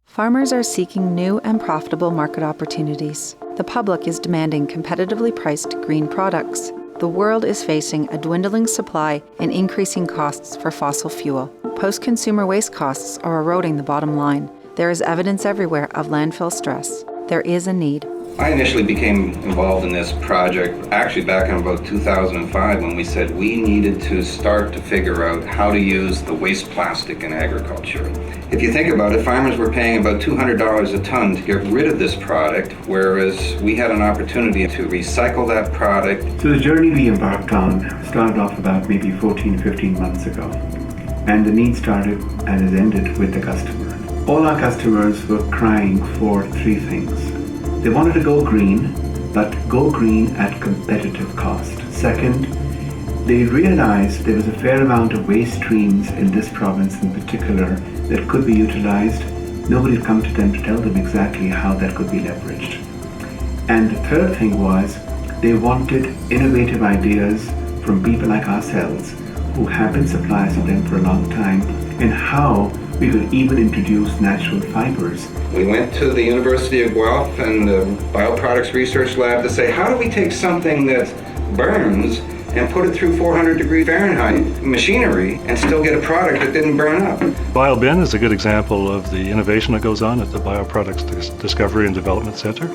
Farmers are seeking new and profitable market opportunities. The public is demanding competitively priced green products. The world is facing a dwindling supply and increasing costs for fossil fuel. Post-consumer waste costs are eroding the bottom line. There is evidence everywhere of landfill stress. There is a need. I initially became involved in this project actually back in about 2005 when we said we needed to start to figure out how to use the waste plastic in agriculture. If you think about it, farmers were paying about $200 a ton to get rid of this product, whereas we had an opportunity to recycle that product. So the journey we embarked on started off about maybe 14, 15 months ago. And the need started and has ended with the customer. All our customers were crying for three things. They wanted to go green, but go green at competitive cost. Second, they realized there was a fair amount of waste streams in this province in particular that could be utilized. Nobody had come to them to tell them exactly how that could be leveraged. And the third thing was they wanted innovative ideas from people like ourselves who have been suppliers of them for a long time in how we could even introduce natural fibers. We went to the University of Guelph and the Bioproducts Research Lab to say, how do we take something that burns and put it through 400 degree Fahrenheit machinery and still get a product that didn't burn up? BioBin is a good example of the innovation that goes on at the Bioproducts Discovery and Development Center.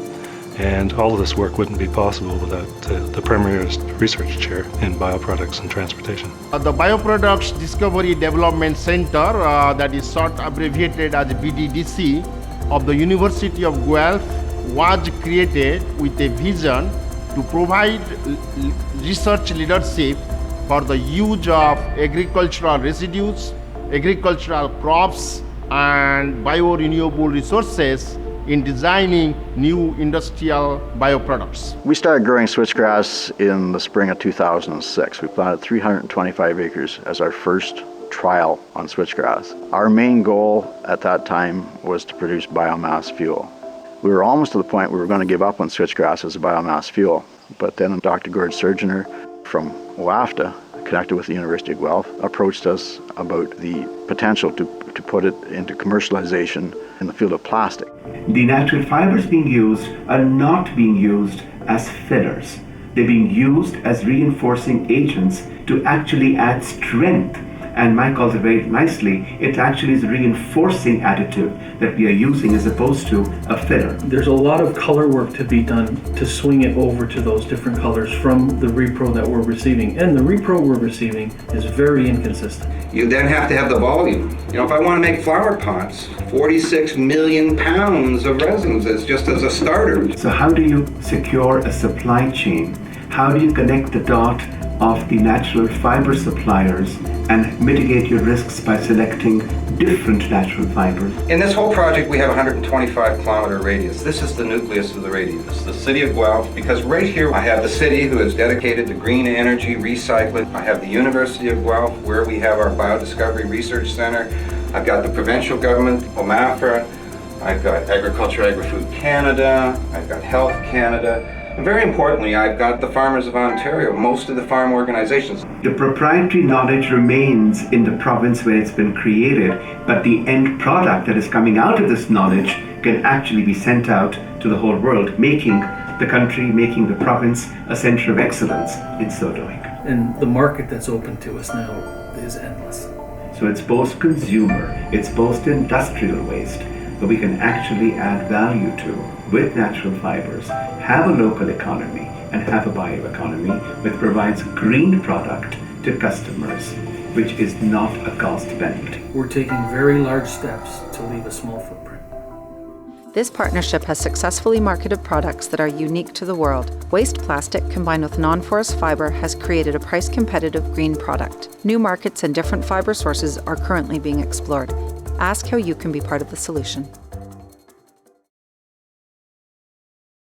And all of this work wouldn't be possible without the Premier Research Chair in Bioproducts and Transportation. The Bioproducts Discovery Development Center, that is short abbreviated as BDDC, of the University of Guelph was created with a vision to provide research leadership for the use of agricultural residues, agricultural crops, and biorenewable resources in designing new industrial bioproducts. We started growing switchgrass in the spring of 2006. We planted 325 acres as our first trial on switchgrass. Our main goal at that time was to produce biomass fuel. We were almost to the point where we were going to give up on switchgrass as a biomass fuel, but then Dr. Gord Surgener from WAFTA, connected with the University of Guelph, approached us about the potential to put it into commercialization in the field of plastic. The natural fibers being used are not being used as fillers. They're being used as reinforcing agents to actually add strength. And Mike calls it very nicely, it actually is a reinforcing additive that we are using as opposed to a filler. There's a lot of color work to be done to swing it over to those different colors from the repro that we're receiving. And the repro we're receiving is very inconsistent. You then have to have the volume. You know, if I want to make flower pots, 46 million pounds of resins is just as a starter. So how do you secure a supply chain? How do you connect the dot of the natural fiber suppliers and mitigate your risks by selecting different natural fibers? In this whole project, we have a 125-kilometer radius. This is the nucleus of the radius, the city of Guelph, because right here I have the city who is dedicated to green energy, recycling. I have the University of Guelph, where we have our Biodiscovery Research Center. I've got the provincial government, OMAFRA. I've got Agriculture, Agri-Food Canada. I've got Health Canada. And very importantly, I've got the farmers of Ontario, most of the farm organizations. The proprietary knowledge remains in the province where it's been created, but the end product that is coming out of this knowledge can actually be sent out to the whole world, making the country, making the province a center of excellence in so doing. And the market that's open to us now is endless. So it's post-consumer, it's post-industrial waste, that we can actually add value to with natural fibers, have a local economy, and have a bioeconomy that provides green product to customers, which is not a cost benefit. We're taking very large steps to leave a small footprint. This partnership has successfully marketed products that are unique to the world. Waste plastic combined with non-forest fiber has created a price-competitive green product. New markets and different fiber sources are currently being explored. Ask how you can be part of the solution.